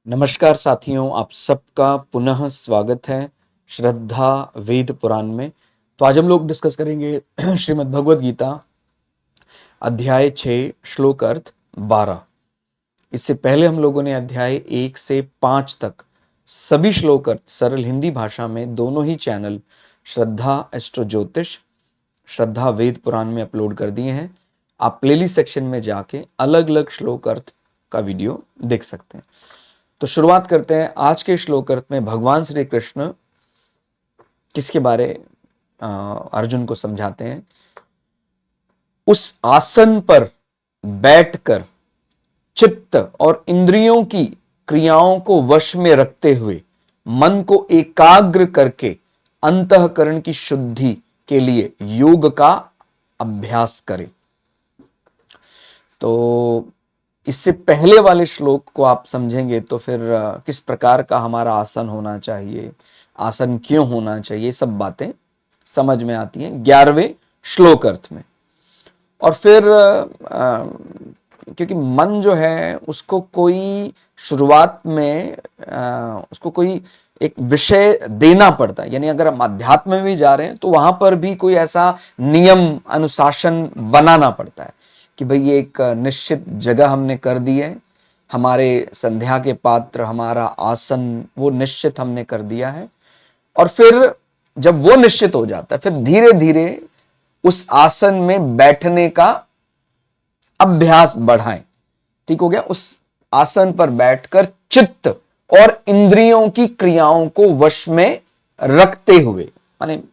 नमस्कार साथियों, आप सबका पुनः स्वागत है श्रद्धा वेद पुराण में। तो आज हम लोग डिस्कस करेंगे श्रीमद् भगवद गीता अध्याय 6 श्लोक अर्थ 12। इससे पहले हम लोगों ने अध्याय 1 से 5 तक सभी श्लोक अर्थ सरल हिंदी भाषा में दोनों ही चैनल श्रद्धा एस्ट्रो ज्योतिष, श्रद्धा वेद पुराण में अपलोड कर दिए हैं। आप प्लेलिस्ट सेक्शन में जाके अलग अलग श्लोक अर्थ का वीडियो देख सकते हैं। तो शुरुआत करते हैं। आज के श्लोक अर्थ में भगवान श्री कृष्ण किसके बारे अर्जुन को समझाते हैं। उस आसन पर बैठकर चित्त और इंद्रियों की क्रियाओं को वश में रखते हुए मन को एकाग्र करके अंतःकरण की शुद्धि के लिए योग का अभ्यास करें। तो इससे पहले वाले श्लोक को आप समझेंगे तो फिर किस प्रकार का हमारा आसन होना चाहिए, आसन क्यों होना चाहिए, सब बातें समझ में आती हैं 11वें श्लोक अर्थ में। और फिर क्योंकि मन जो है उसको कोई शुरुआत में उसको कोई एक विषय देना पड़ता है, यानी अगर हम अध्यात्म में भी जा रहे हैं तो वहां पर भी कोई ऐसा नियम अनुशासन बनाना पड़ता है कि भाई ये एक निश्चित जगह हमने कर दी है, हमारे संध्या के पात्र, हमारा आसन वो निश्चित हमने कर दिया है। और फिर जब वो निश्चित हो जाता है फिर धीरे धीरे उस आसन में बैठने का अभ्यास बढ़ाएं। ठीक हो गया। उस आसन पर बैठकर चित्त और इंद्रियों की क्रियाओं को वश में रखते हुए, माने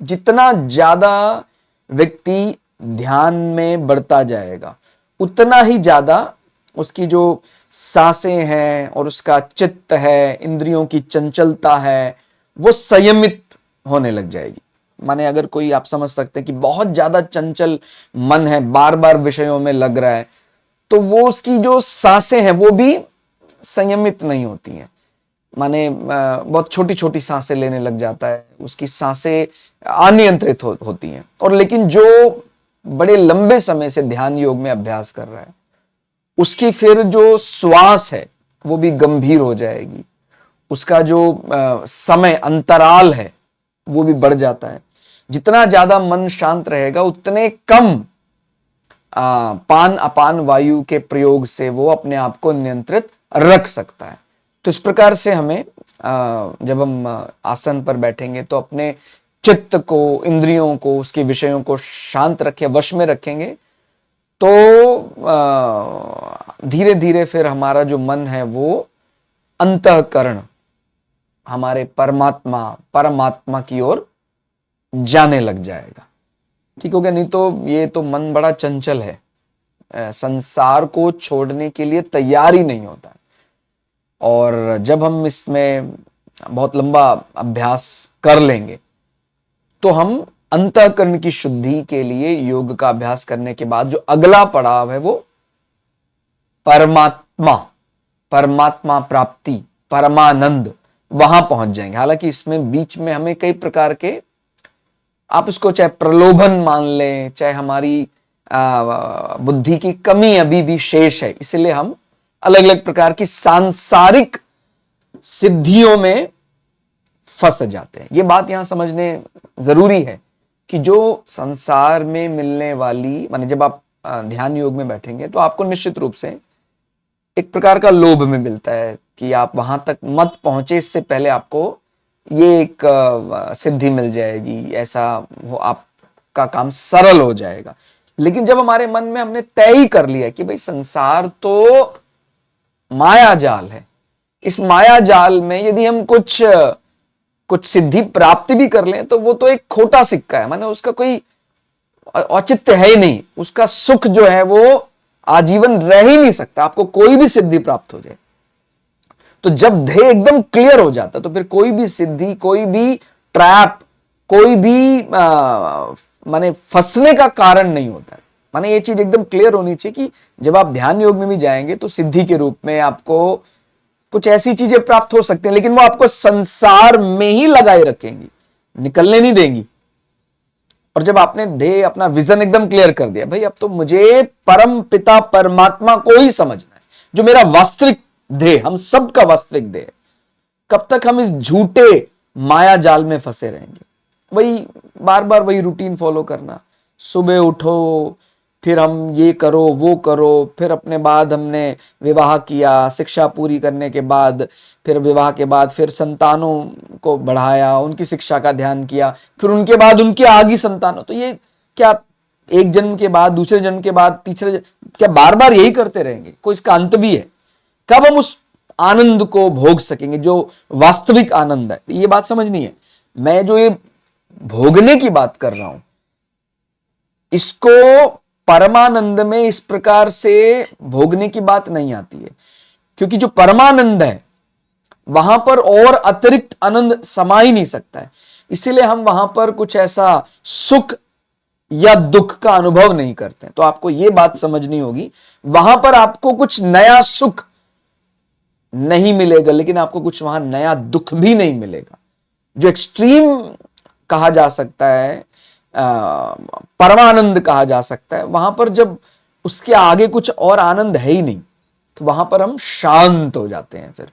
जितना ज्यादा व्यक्ति ध्यान में बढ़ता जाएगा उतना ही ज्यादा उसकी जो सांसें हैं और उसका चित्त है, इंद्रियों की चंचलता है, वो संयमित होने लग जाएगी। माने अगर कोई, आप समझ सकते हैं कि बहुत ज्यादा चंचल मन है, बार बार विषयों में लग रहा है, तो वो उसकी जो सांसें हैं वो भी संयमित नहीं होती हैं। माने बहुत छोटी छोटी सांसें लेने लग जाता है, उसकी सांसें अनियंत्रित होती हैं। और लेकिन जो बड़े लंबे समय से ध्यान योग में अभ्यास कर रहा है उसकी फिर जो श्वास है वो भी गंभीर हो जाएगी, उसका जो समय अंतराल है वो भी बढ़ जाता है। जितना ज्यादा मन शांत रहेगा उतने कम पान अपान वायु के प्रयोग से वो अपने आप को नियंत्रित रख सकता है। तो इस प्रकार से हमें जब हम आसन पर बैठेंगे तो अपने चित्त को, इंद्रियों को, उसके विषयों को शांत रखे, वश में रखेंगे, तो धीरे धीरे फिर हमारा जो मन है वो अंतःकरण हमारे परमात्मा की ओर जाने लग जाएगा। ठीक हो गया। नहीं तो ये तो मन बड़ा चंचल है, संसार को छोड़ने के लिए तैयार ही नहीं होता। और जब हम इसमें बहुत लंबा अभ्यास कर लेंगे तो हम अंतःकरण की शुद्धि के लिए योग का अभ्यास करने के बाद जो अगला पड़ाव है वो परमात्मा प्राप्ति, परमानंद, वहां पहुंच जाएंगे। हालांकि इसमें बीच में हमें कई प्रकार के, आप इसको चाहे प्रलोभन मान लें, चाहे हमारी बुद्धि की कमी अभी भी शेष है, इसलिए हम अलग अलग प्रकार की सांसारिक सिद्धियों में फंस जाते हैं। ये बात यहां समझने जरूरी है कि जो संसार में मिलने वाली, माने जब आप ध्यान योग में बैठेंगे तो आपको निश्चित रूप से एक प्रकार का लोभ में मिलता है कि आप वहां तक मत पहुंचे, इससे पहले आपको ये एक सिद्धि मिल जाएगी, ऐसा वो आपका काम सरल हो जाएगा। लेकिन जब हमारे मन में हमने तय ही कर लिया कि भाई संसार तो माया जाल है, इस माया जाल में यदि हम कुछ सिद्धि प्राप्ति भी कर लें तो वो तो एक खोटा सिक्का है, माने उसका कोई औचित्य है ही नहीं, उसका सुख जो है वो आजीवन रह ही नहीं सकता। आपको कोई भी सिद्धि प्राप्त हो जाए तो जब ध्येय एकदम क्लियर हो जाता तो फिर कोई भी सिद्धि, कोई भी ट्रैप, कोई भी माने फंसने का कारण नहीं होता है। माने ये चीज एकदम क्लियर होनी चाहिए कि जब आप ध्यान योग में भी जाएंगे तो सिद्धि के रूप में आपको कुछ ऐसी चीजें प्राप्त हो सकती हैं, लेकिन वो आपको संसार में ही लगाए रखेंगी, निकलने नहीं देंगी। और जब आपने ध्येय, अपना विजन एकदम क्लियर कर दिया, भाई अब तो मुझे परम पिता परमात्मा को ही समझना है, जो मेरा वास्तविक देह, हम सबका वास्तविक देह। कब तक हम इस झूठे माया जाल में फंसे रहेंगे? वही बार बार वही रूटीन फॉलो करना, सुबह उठो, फिर हम ये करो वो करो, फिर अपने बाद हमने विवाह किया, शिक्षा पूरी करने के बाद फिर विवाह के बाद फिर संतानों को बढ़ाया, उनकी शिक्षा का ध्यान किया, फिर उनके बाद उनके आगे संतानों। तो ये क्या एक जन्म के बाद, दूसरे जन्म के बाद, तीसरे जन्म, क्या बार बार यही करते रहेंगे? कोई इसका अंत भी है? कब हम उस आनंद को भोग सकेंगे जो वास्तविक आनंद है? ये बात समझनी है। मैं जो ये भोगने की बात कर रहा हूं, इसको परमानंद में इस प्रकार से भोगने की बात नहीं आती है, क्योंकि जो परमानंद है वहां पर और अतिरिक्त आनंद समा ही नहीं सकता है। इसीलिए हम वहां पर कुछ ऐसा सुख या दुख का अनुभव नहीं करते। तो आपको यह बात समझनी होगी, वहां पर आपको कुछ नया सुख नहीं मिलेगा, लेकिन आपको कुछ वहां नया दुख भी नहीं मिलेगा। जो एक्सट्रीम कहा जा सकता है, परमानंद कहा जा सकता है, वहां पर जब उसके आगे कुछ और आनंद है ही नहीं, तो वहां पर हम शांत हो जाते हैं। फिर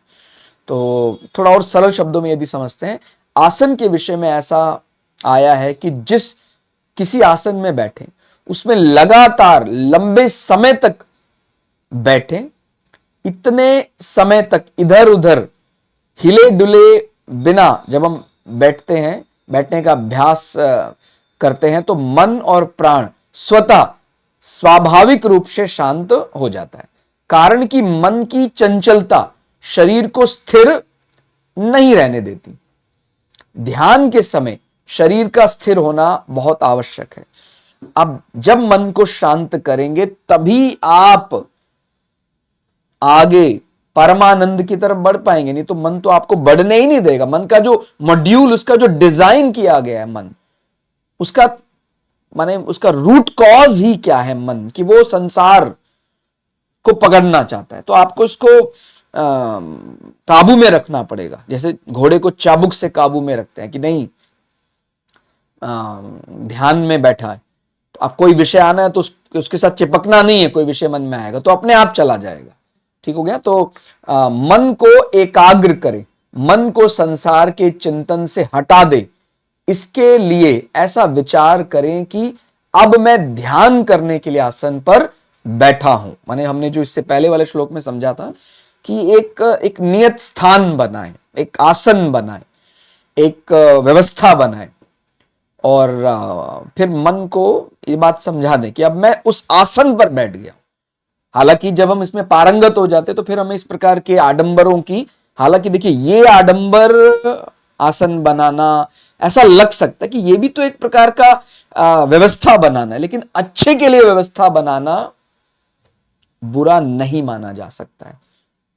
तो थोड़ा और सरल शब्दों में यदि समझते हैं, आसन के विषय में ऐसा आया है कि जिस किसी आसन में बैठे, उसमें लगातार लंबे समय तक बैठे, इतने समय तक इधर उधर हिले डुले बिना जब हम बैठते हैं, बैठने का अभ्यास करते हैं, तो मन और प्राण स्वतः स्वाभाविक रूप से शांत हो जाता है। कारण कि मन की चंचलता शरीर को स्थिर नहीं रहने देती। ध्यान के समय शरीर का स्थिर होना बहुत आवश्यक है। अब जब मन को शांत करेंगे तभी आप आगे परमानंद की तरफ बढ़ पाएंगे, नहीं तो मन तो आपको बढ़ने ही नहीं देगा। मन का जो मॉड्यूल, उसका जो डिजाइन किया गया है, मन उसका माने उसका रूट कॉज ही क्या है? मन कि वो संसार को पकड़ना चाहता है। तो आपको इसको काबू में रखना पड़ेगा। जैसे घोड़े को चाबुक से काबू में रखते हैं कि नहीं, ध्यान में बैठा है तो अब कोई विषय आना है तो उसके साथ चिपकना नहीं है। कोई विषय मन में आएगा तो अपने आप चला जाएगा। ठीक हो गया? तो मन को एकाग्र करे, मन को संसार के चिंतन से हटा दे। इसके लिए ऐसा विचार करें कि अब मैं ध्यान करने के लिए आसन पर बैठा हूं। माने हमने जो इससे पहले वाले श्लोक में समझा था कि एक नियत स्थान बनाए, एक आसन बनाए, एक व्यवस्था बनाए, और फिर मन को ये बात समझा दें कि अब मैं उस आसन पर बैठ गया। हालांकि जब हम इसमें पारंगत हो जाते तो फिर हमें इस प्रकार के आडंबरों की, हालांकि देखिए ये आडंबर आसन बनाना ऐसा लग सकता है कि ये भी तो एक प्रकार का व्यवस्था बनाना है, लेकिन अच्छे के लिए व्यवस्था बनाना बुरा नहीं माना जा सकता है।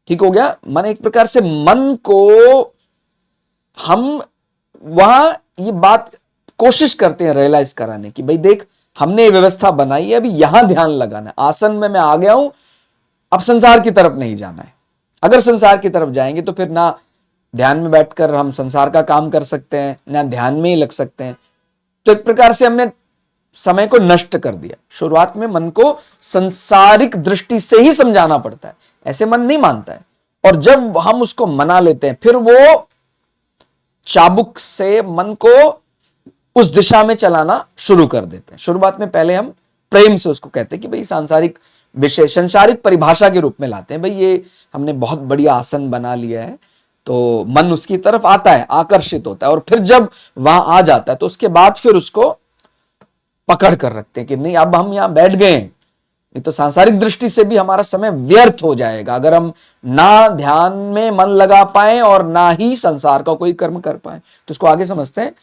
ठीक हो गया? माने एक प्रकार से मन को हम वहां ये बात कोशिश करते हैं रियलाइज कराने की, भाई देख हमने ये व्यवस्था बनाई है, अभी यहां ध्यान लगाना है। आसन में मैं आ गया हूं, अब संसार की तरफ नहीं जाना है। अगर संसार की तरफ जाएंगे तो फिर ना ध्यान में बैठकर हम संसार का काम कर सकते हैं, ना ध्यान में ही लग सकते हैं। तो एक प्रकार से हमने समय को नष्ट कर दिया। शुरुआत में मन को संसारिक दृष्टि से ही समझाना पड़ता है, ऐसे मन नहीं मानता है। और जब हम उसको मना लेते हैं, फिर वो चाबुक से मन को उस दिशा में चलाना शुरू कर देते हैं। शुरुआत में पहले हम प्रेम से उसको कहते हैं कि भाई सांसारिक विषय, संसारिक परिभाषा के रूप में लाते हैं, भाई ये हमने बहुत बढ़िया आसन बना लिया है, तो मन उसकी तरफ आता है, आकर्षित होता है। और फिर जब वहां आ जाता है तो उसके बाद फिर उसको पकड़ कर रखते हैं कि नहीं अब हम यहां बैठ गए हैं, नहीं तो सांसारिक दृष्टि से भी हमारा समय व्यर्थ हो जाएगा अगर हम ना ध्यान में मन लगा पाए और ना ही संसार का कोई कर्म कर पाए। तो इसको आगे समझते हैं।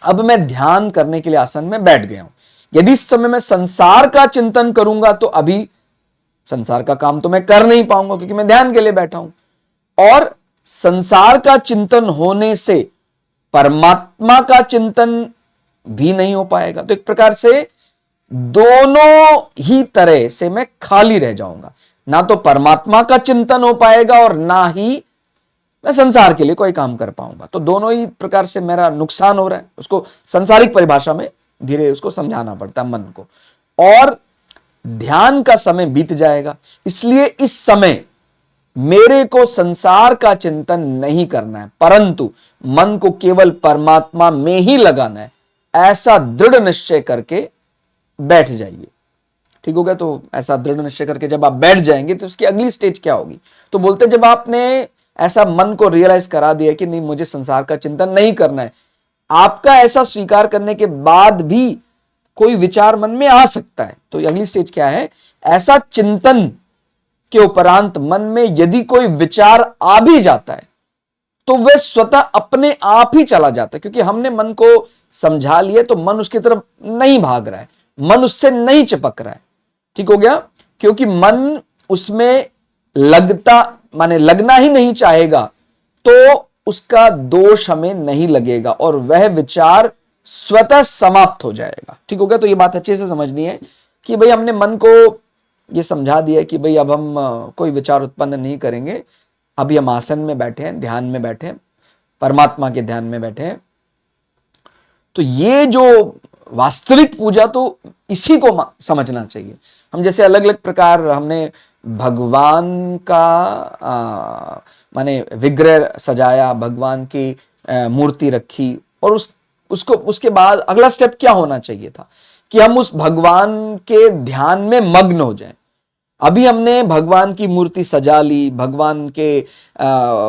अब मैं ध्यान करने के लिए आसन में बैठ गया हूं। यदि इस समय मैं संसार का चिंतन करूंगा तो अभी संसार का काम तो मैं कर नहीं पाऊंगा, क्योंकि मैं ध्यान के लिए बैठा हूं। और संसार का चिंतन होने से परमात्मा का चिंतन भी नहीं हो पाएगा। तो एक प्रकार से दोनों ही तरह से मैं खाली रह जाऊंगा, ना तो परमात्मा का चिंतन हो पाएगा और ना ही मैं संसार के लिए कोई काम कर पाऊंगा। तो दोनों ही प्रकार से मेरा नुकसान हो रहा है। उसको सांसारिक परिभाषा में धीरे उसको समझाना पड़ता है मन को। और ध्यान का समय बीत जाएगा, इसलिए इस समय मेरे को संसार का चिंतन नहीं करना है, परंतु मन को केवल परमात्मा में ही लगाना है, ऐसा दृढ़ निश्चय करके बैठ जाइए। ठीक हो गया? तो ऐसा दृढ़ निश्चय करके जब आप बैठ जाएंगे तो उसकी अगली स्टेज क्या होगी? तो बोलते जब आपने ऐसा मन को रियलाइज करा दिया कि नहीं, मुझे संसार का चिंतन नहीं करना है, आपका ऐसा स्वीकार करने के बाद भी कोई विचार मन में आ सकता है, तो अगली स्टेज क्या है? ऐसा चिंतन के उपरांत मन में यदि कोई विचार आ भी जाता है तो वह स्वतः अपने आप ही चला जाता है, क्योंकि हमने मन को समझा लिया, तो मन उसकी तरफ नहीं भाग रहा है, मन उससे नहीं चिपक रहा है। ठीक हो गया? क्योंकि मन उसमें लगता माने लगना ही नहीं चाहेगा तो उसका दोष हमें नहीं लगेगा और वह विचार स्वतः समाप्त हो जाएगा। ठीक हो गया? तो ये बात अच्छे से समझनी है कि भाई हमने मन को ये समझा दिया कि भाई अब हम कोई विचार उत्पन्न नहीं करेंगे, अभी हम आसन में बैठे हैं, ध्यान में बैठे हैं, परमात्मा के ध्यान में बैठे हैं। तो ये जो वास्तविक पूजा तो इसी को समझना चाहिए। हम जैसे अलग अलग प्रकार हमने भगवान का माने विग्रह सजाया, भगवान की मूर्ति रखी, और उसको उसके बाद अगला स्टेप क्या होना चाहिए था कि हम उस भगवान के ध्यान में मग्न हो जाएं। अभी हमने भगवान की मूर्ति सजा ली, भगवान के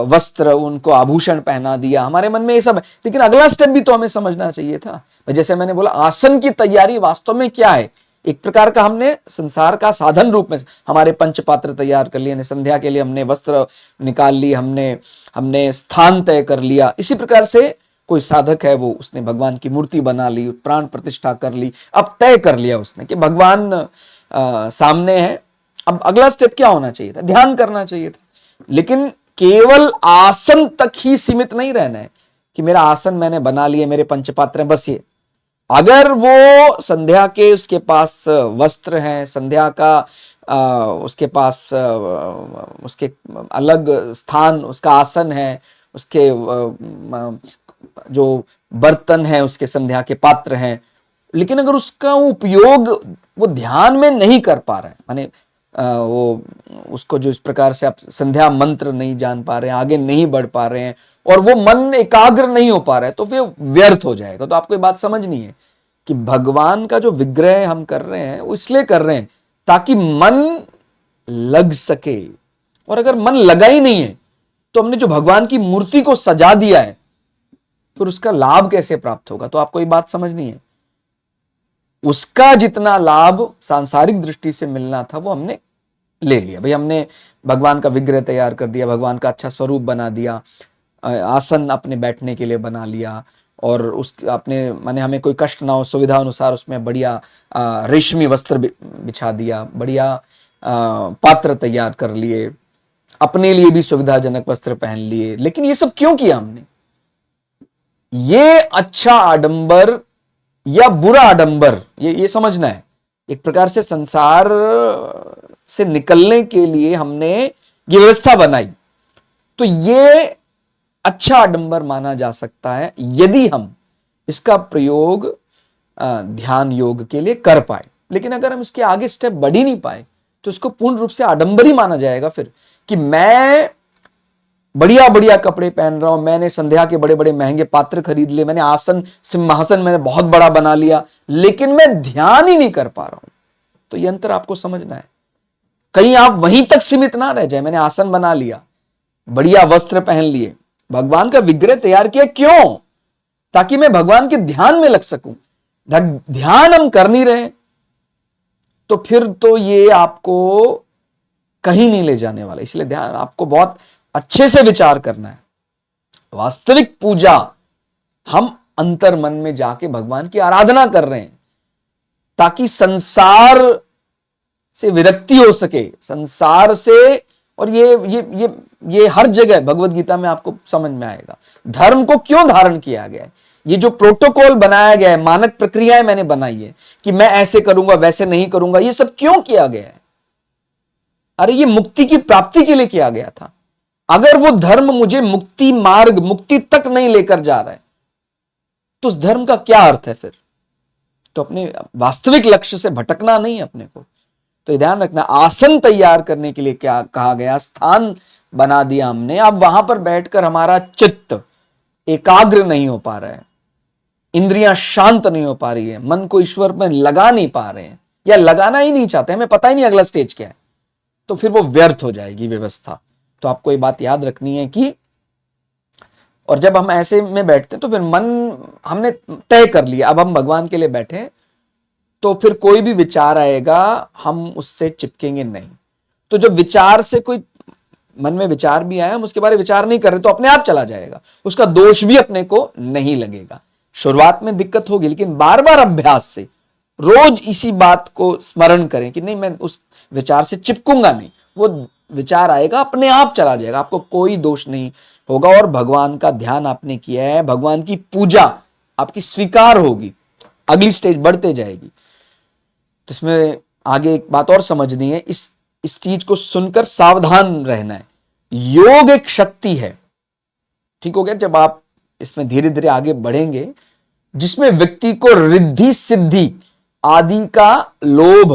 वस्त्र, उनको आभूषण पहना दिया, हमारे मन में ये सब है, लेकिन अगला स्टेप भी तो हमें समझना चाहिए था। जैसे मैंने बोला, आसन की तैयारी वास्तव में क्या है? एक प्रकार का हमने संसार का साधन रूप में हमारे पंचपात्र तैयार कर लिए, संध्या के लिए हमने वस्त्र निकाल ली, हमने स्थान तय कर लिया। इसी प्रकार से कोई साधक है, वो उसने भगवान की मूर्ति बना ली, प्राण प्रतिष्ठा कर ली, अब तय कर लिया उसने कि भगवान सामने है। अब अगला स्टेप क्या होना चाहिए था? ध्यान करना चाहिए था। लेकिन केवल आसन तक ही सीमित नहीं रहना है कि मेरा आसन मैंने बना लिया, मेरे पंचपात्र हैं, बस ये। अगर वो संध्या के उसके पास वस्त्र हैं, संध्या का उसके पास उसके अलग स्थान, उसका आसन है, उसके जो बर्तन है, उसके संध्या के पात्र हैं, लेकिन अगर उसका उपयोग वो ध्यान में नहीं कर पा रहा है, माने वो उसको जो इस प्रकार से आप संध्या मंत्र नहीं जान पा रहे हैं, आगे नहीं बढ़ पा रहे हैं, और वो मन एकाग्र नहीं हो पा रहा है, तो फिर व्यर्थ हो जाएगा। तो आपको ये बात समझनी है कि भगवान का जो विग्रह हम कर रहे हैं वो इसलिए कर रहे हैं ताकि मन लग सके, और अगर मन लगा ही नहीं है तो हमने जो भगवान की मूर्ति को सजा दिया है, फिर उसका लाभ कैसे प्राप्त होगा? तो आपको ये बात समझनी है। उसका जितना लाभ सांसारिक दृष्टि से मिलना था वो हमने ले लिया। भाई हमने भगवान का विग्रह तैयार कर दिया, भगवान का अच्छा स्वरूप बना दिया, आसन अपने बैठने के लिए बना लिया, और उस अपने माने हमें कोई कष्ट ना हो, सुविधा अनुसार उसमें बढ़िया रेशमी वस्त्र बिछा दिया, बढ़िया पात्र तैयार कर लिए, अपने लिए भी सुविधाजनक वस्त्र पहन लिए। लेकिन ये सब क्यों किया हमने? ये अच्छा आडंबर या बुरा आडंबर, ये समझना है। एक प्रकार से संसार से निकलने के लिए हमने ये व्यवस्था बनाई, तो ये अच्छा आडंबर माना जा सकता है यदि हम इसका प्रयोग ध्यान योग के लिए कर पाए। लेकिन अगर हम इसके आगे स्टेप बढ़ ही नहीं पाए तो इसको पूर्ण रूप से आडंबर ही माना जाएगा फिर, कि मैं बढ़िया बढ़िया कपड़े पहन रहा हूं, मैंने संध्या के बड़े बड़े महंगे पात्र खरीद लिए, मैंने आसन सिंहासन मैंने बहुत बड़ा बना लिया, लेकिन मैं ध्यान ही नहीं कर पा रहा हूं। तो ये अंतर आपको समझना है। कहीं आप वहीं तक सीमित ना रह जाए, मैंने आसन बना लिया, बढ़िया वस्त्र पहन लिए, भगवान का विग्रह तैयार किया, क्यों? ताकि मैं भगवान के ध्यान में लग सकूं। ध्यान हम कर नहीं रहे तो फिर तो ये आपको कहीं नहीं ले जाने वाला। इसलिए ध्यान आपको बहुत अच्छे से विचार करना है। वास्तविक पूजा हम अंतर मन में जाके भगवान की आराधना कर रहे हैं ताकि संसार से विरक्ति हो सके, संसार से। और ये हर जगह भगवत गीता में आपको समझ में आएगा धर्म को क्यों धारण किया गया है। ये जो प्रोटोकॉल बनाया गया है, मानक प्रक्रियाएं मैंने बनाई है कि मैं ऐसे करूंगा वैसे नहीं करूंगा, ये सब क्यों किया गया है? अरे ये मुक्ति की प्राप्ति के लिए किया गया था। अगर वो धर्म मुझे मुक्ति मार्ग, मुक्ति तक नहीं लेकर जा रहा है तो उस धर्म का क्या अर्थ है फिर? तो अपने वास्तविक लक्ष्य से भटकना नहीं है अपने को। तो ध्यान रखना, आसन तैयार करने के लिए क्या कहा गया, स्थान बना दिया हमने। अब वहां पर बैठकर हमारा चित्त एकाग्र नहीं हो पा रहा है, इंद्रियां शांत नहीं हो पा रही है, मन को ईश्वर में लगा नहीं पा रहे हैं, या लगाना ही नहीं चाहते, हमें पता ही नहीं अगला स्टेज क्या है, तो फिर वो व्यर्थ हो जाएगी व्यवस्था। तो आपको ये बात याद रखनी है कि, और जब हम ऐसे में बैठते हैं तो फिर मन, हमने तय कर लिया अब हम भगवान के लिए बैठे, तो फिर कोई भी विचार आएगा हम उससे चिपकेंगे नहीं। तो जब विचार से कोई मन में विचार भी आया, हम उसके बारे में विचार नहीं कर रहे, तो अपने आप चला जाएगा, उसका दोष भी अपने को नहीं लगेगा। शुरुआत में दिक्कत होगी, लेकिन बार बार अभ्यास से रोज इसी बात को स्मरण करें कि नहीं, मैं उस विचार से चिपकूंगा नहीं, वो विचार आएगा अपने आप चला जाएगा, आपको कोई दोष नहीं होगा, और भगवान का ध्यान आपने किया है, भगवान की पूजा आपकी स्वीकार होगी, अगली स्टेज बढ़ते जाएगी। तो इसमें आगे एक बात और समझनी है, इस चीज को सुनकर सावधान रहना है। योग एक शक्ति है, ठीक हो गया, जब आप इसमें धीरे धीरे आगे बढ़ेंगे, जिसमें व्यक्ति को रिद्धि सिद्धि आदि का लोभ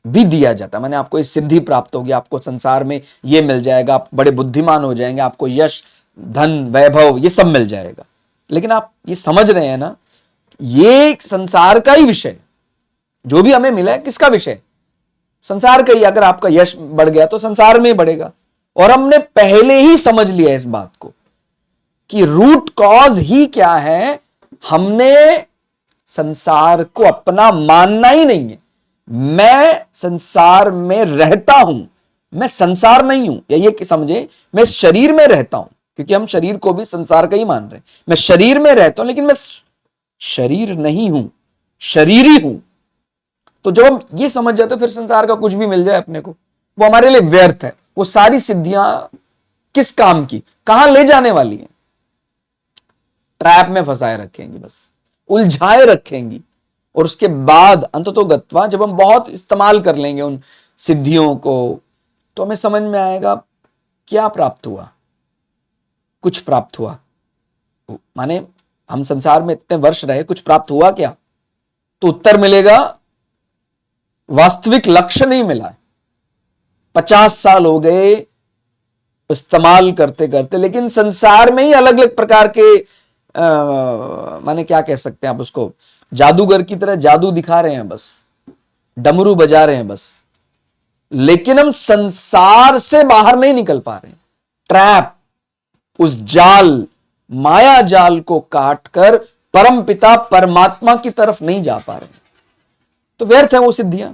भी दिया जाता है। मैंने आपको इस सिद्धि प्राप्त होगी, आपको संसार में ये मिल जाएगा, आप बड़े बुद्धिमान हो जाएंगे, आपको यश धन वैभव ये सब मिल जाएगा। लेकिन आप ये समझ रहे हैं ना, ये संसार का ही विषय, जो भी हमें मिला है किसका विषय, संसार का ही। अगर आपका यश बढ़ गया तो संसार में ही बढ़ेगा, और हमने पहले ही समझ लिया इस बात को कि रूट कॉज ही क्या है, हमने संसार को अपना मानना ही नहीं है। मैं संसार में रहता हूं, मैं संसार नहीं हूं, या ये समझे, मैं शरीर में रहता हूं, क्योंकि हम शरीर को भी संसार का ही मान रहे हैं। मैं शरीर में रहता हूं, लेकिन मैं शरीर नहीं हूं, शरीरी हूं। तो जब हम ये समझ जाते फिर संसार का कुछ भी मिल जाए अपने को, वो हमारे लिए व्यर्थ है। वो सारी सिद्धियां किस काम की, कहां ले जाने वाली है, ट्रैप में फंसाए रखेंगी, बस उलझाए रखेंगी। और उसके बाद अंततोगत्वा जब हम बहुत इस्तेमाल कर लेंगे उन सिद्धियों को, तो हमें समझ में आएगा क्या प्राप्त हुआ, कुछ प्राप्त हुआ, माने हम संसार में इतने वर्ष रहे, कुछ प्राप्त हुआ क्या? तो उत्तर मिलेगा वास्तविक लक्ष्य नहीं मिला। 50 साल हो गए इस्तेमाल करते करते, लेकिन संसार में ही अलग अलग प्रकार के माने क्या कह सकते हैं आप उसको, जादूगर की तरह जादू दिखा रहे हैं, बस डमरू बजा रहे हैं बस, लेकिन हम संसार से बाहर नहीं निकल पा रहे। ट्रैप, उस जाल, माया जाल को काटकर परम पिता परमात्मा की तरफ नहीं जा पा रहे, तो व्यर्थ है वो सिद्धियां।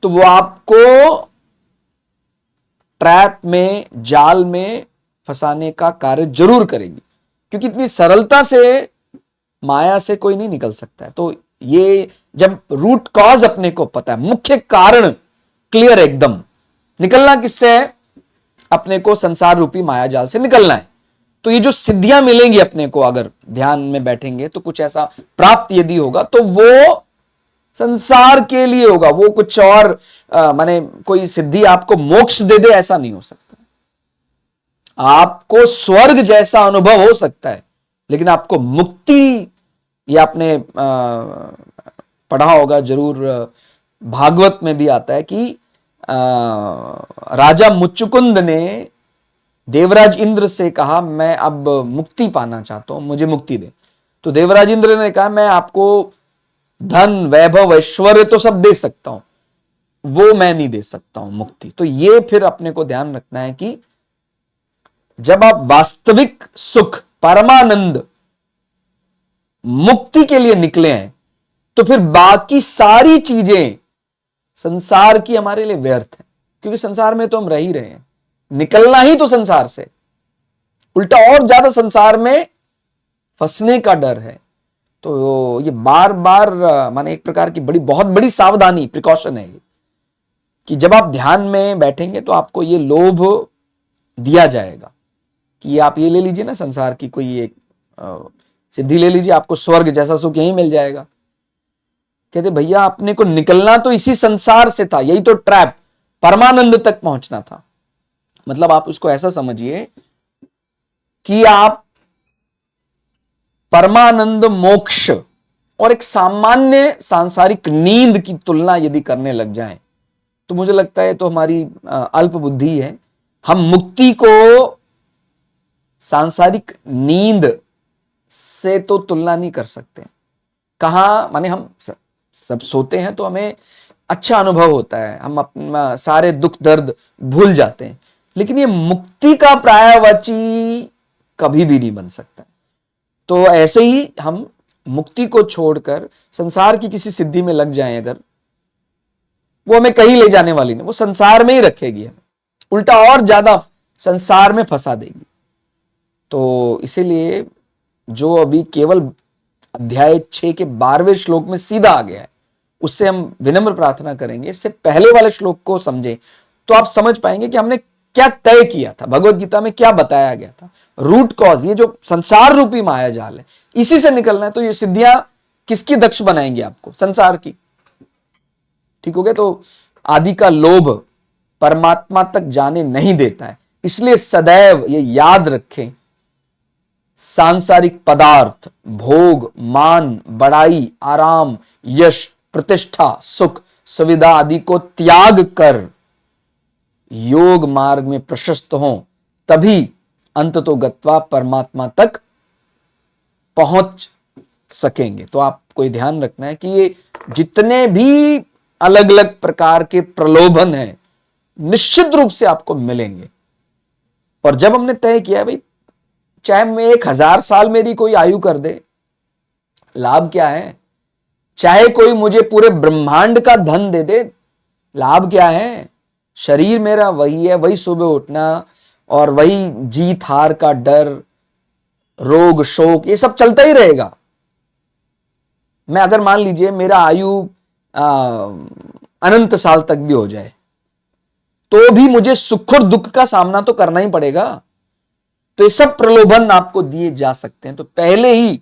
तो वो आपको ट्रैप में, जाल में फंसाने का कार्य जरूर करेगी, क्योंकि इतनी सरलता से माया से कोई नहीं निकल सकता है। तो ये जब रूट कॉज अपने को पता है, मुख्य कारण क्लियर एकदम, निकलना किससे है, अपने को संसार रूपी माया जाल से निकलना है। तो ये जो सिद्धियां मिलेंगी अपने को, अगर ध्यान में बैठेंगे तो कुछ ऐसा प्राप्त यदि होगा तो वो संसार के लिए होगा, वो कुछ और माने कोई सिद्धि आपको मोक्ष दे दे ऐसा नहीं हो सकता। आपको स्वर्ग जैसा अनुभव हो सकता है, लेकिन आपको मुक्ति, ये आपने पढ़ा होगा जरूर, भागवत में भी आता है कि राजा मुचुकुंद ने देवराज इंद्र से कहा, मैं अब मुक्ति पाना चाहता हूं, मुझे मुक्ति दे। तो देवराज इंद्र ने कहा, मैं आपको धन वैभव ऐश्वर्य तो सब दे सकता हूं, वो मैं नहीं दे सकता हूं मुक्ति। तो ये फिर अपने को ध्यान रखना है कि जब आप वास्तविक सुख, परमानंद, मुक्ति के लिए निकले हैं, तो फिर बाकी सारी चीजें संसार की हमारे लिए व्यर्थ है, क्योंकि संसार में तो हम रह ही रहे हैं, निकलना ही तो संसार से, उल्टा और ज्यादा संसार में फंसने का डर है। तो ये बार बार माने एक प्रकार की बहुत बड़ी सावधानी, प्रिकॉशन है कि जब आप ध्यान में बैठेंगे तो आपको ये लोभ दिया जाएगा कि आप ये ले लीजिए ना, संसार की कोई एक सिद्धि ले लीजिए, आपको स्वर्ग जैसा सुख यही मिल जाएगा। कहते भैया अपने को निकलना तो इसी संसार से था, यही तो ट्रैप, परमानंद तक पहुंचना था। मतलब आप उसको ऐसा समझिए कि आप परमानंद, मोक्ष और एक सामान्य सांसारिक नींद की तुलना यदि करने लग जाएं, तो मुझे लगता है तो हमारी अल्प बुद्धि है। हम मुक्ति को सांसारिक नींद से तो तुलना नहीं कर सकते। कहाँ माने हम सब सोते हैं तो हमें अच्छा अनुभव होता है, हम अपना सारे दुख दर्द भूल जाते हैं, लेकिन ये मुक्ति का पर्यायवाची कभी भी नहीं बन सकता। तो ऐसे ही हम मुक्ति को छोड़कर संसार की किसी सिद्धि में लग जाएं अगर, वो हमें कहीं ले जाने वाली नहीं, वो संसार में ही रखेगी हमें, उल्टा और ज्यादा संसार में फंसा देगी। तो इसीलिए जो अभी केवल अध्याय 6 के 12वें श्लोक में सीधा आ गया है, उससे हम विनम्र प्रार्थना करेंगे इससे पहले वाले श्लोक को समझें, तो आप समझ पाएंगे कि हमने क्या तय किया था, भगवत गीता में क्या बताया गया था। रूट कॉज, ये जो संसार रूपी माया जाल है, इसी से निकलना है। तो ये सिद्धियां किसकी दक्ष बनाएंगी आपको? संसार की। ठीक हो गया? तो आदि का लोभ परमात्मा तक जाने नहीं देता है, इसलिए सदैव ये याद रखें, सांसारिक पदार्थ, भोग, मान, बड़ाई, आराम, यश, प्रतिष्ठा, सुख, सुविधा आदि को त्याग कर योग मार्ग में प्रशस्त हों, तभी अंततो गत्वा परमात्मा तक पहुंच सकेंगे। तो आपको ये ध्यान रखना है कि ये जितने भी अलग अलग प्रकार के प्रलोभन हैं, निश्चित रूप से आपको मिलेंगे। और जब हमने तय किया भाई, चाहे मैं 1000 साल मेरी कोई आयु कर दे, लाभ क्या है? चाहे कोई मुझे पूरे ब्रह्मांड का धन दे दे, लाभ क्या है? शरीर मेरा वही है, वही सुबह उठना और वही जीत हार का डर, रोग शोक, ये सब चलता ही रहेगा। मैं अगर मान लीजिए मेरा आयु अनंत साल तक भी हो जाए, तो भी मुझे सुख और दुख का सामना तो करना ही पड़ेगा। तो ये सब प्रलोभन आपको दिए जा सकते हैं। तो पहले ही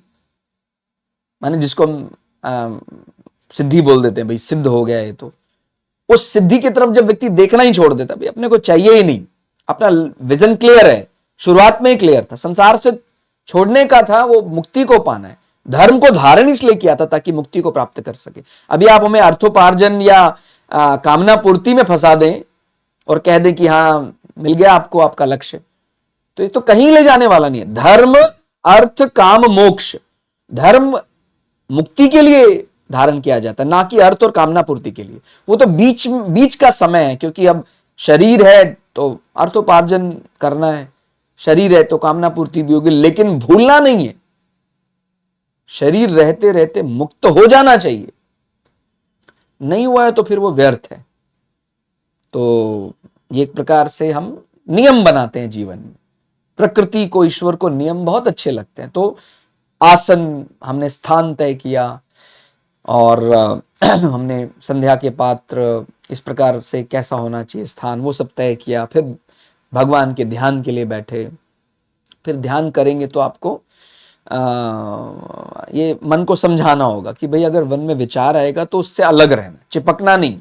माने जिसको हम सिद्धि बोल देते हैं, भाई सिद्ध हो गया है, तो उस सिद्धि की तरफ जब व्यक्ति देखना ही छोड़ देता, भाई अपने को चाहिए ही नहीं, अपना विजन क्लियर है, शुरुआत में ही क्लियर था, संसार से छोड़ने का था, वो मुक्ति को पाना है। धर्म को धारण इसलिए किया था ताकि मुक्ति को प्राप्त कर सके। अभी आप हमें अर्थोपार्जन या कामना पूर्ति में फंसा दें और कह दें कि हाँ मिल गया आपको आपका लक्ष्य, तो ये तो कहीं ले जाने वाला नहीं है। धर्म, अर्थ, काम, मोक्ष, धर्म मुक्ति के लिए धारण किया जाता है, ना कि अर्थ और कामना पूर्ति के लिए। वो तो बीच का समय है, क्योंकि अब शरीर है तो अर्थोपार्जन करना है, शरीर है तो कामना पूर्ति भी होगी, लेकिन भूलना नहीं है, शरीर रहते रहते मुक्त हो जाना चाहिए। नहीं हुआ है तो फिर वो व्यर्थ है। तो ये एक प्रकार से हम नियम बनाते हैं जीवन में। प्रकृति को, ईश्वर को नियम बहुत अच्छे लगते हैं। तो आसन हमने स्थान तय किया, और हमने संध्या के पात्र इस प्रकार से कैसा होना चाहिए स्थान, वो सब तय किया। फिर भगवान के ध्यान के लिए बैठे। फिर ध्यान करेंगे तो आपको ये मन को समझाना होगा कि भाई अगर मन में विचार आएगा तो उससे अलग रहना, चिपकना नहीं,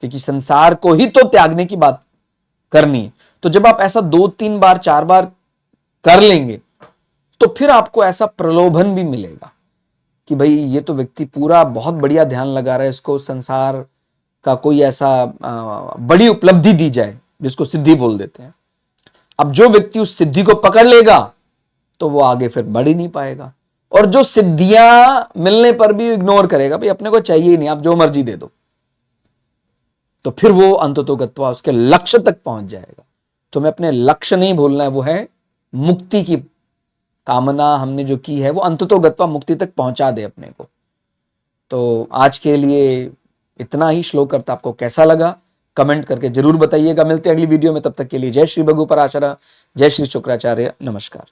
क्योंकि संसार को ही तो त्यागने की बात करनी है। तो जब आप ऐसा 2-3 बार 4 बार कर लेंगे, तो फिर आपको ऐसा प्रलोभन भी मिलेगा कि भाई ये तो व्यक्ति पूरा बहुत बढ़िया ध्यान लगा रहा है, इसको संसार का कोई ऐसा बड़ी उपलब्धि दी जाए, जिसको सिद्धि बोल देते हैं। अब जो व्यक्ति उस सिद्धि को पकड़ लेगा तो वो आगे फिर बढ़ ही नहीं पाएगा। और जो सिद्धियां मिलने पर भी इग्नोर करेगा, भाई अपने को चाहिए ही नहीं, आप जो मर्जी दे दो, तो फिर वो अंततोगत्वा उसके लक्ष्य तक पहुंच जाएगा। तो हमें अपने लक्ष्य नहीं भूलना है, वो है मुक्ति की कामना हमने जो की है वो अंततोगत्वा मुक्ति तक पहुंचा दे अपने को। तो आज के लिए इतना ही। श्लोक अर्थ आपको कैसा लगा कमेंट करके जरूर बताइएगा। मिलते हैं अगली वीडियो में, तब तक के लिए जय श्री भगु पराशरा, जय श्री शुक्राचार्य, नमस्कार।